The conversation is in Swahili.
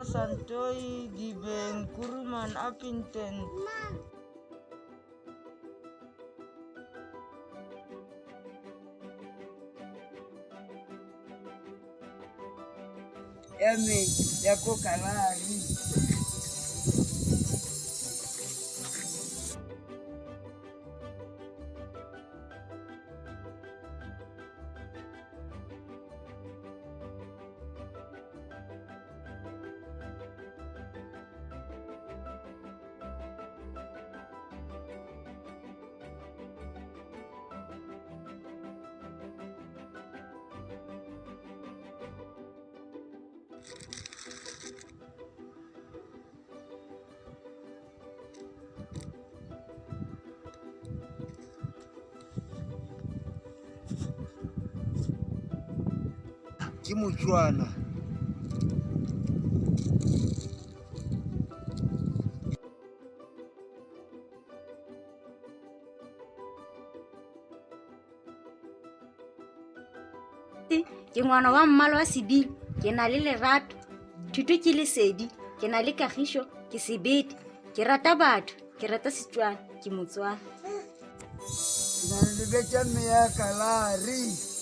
Santoi Gibeng Kuruman Apinten. Yami yako kalari. Kimuchwana ke ngwana wa mmala wa Sebilo, ke na le lerato. Thuto ke lesedi, ke na le kagišo, ke sebete. Ke rata batho, ke rata Setswana, ke Motswana. na le betša me ya kalari.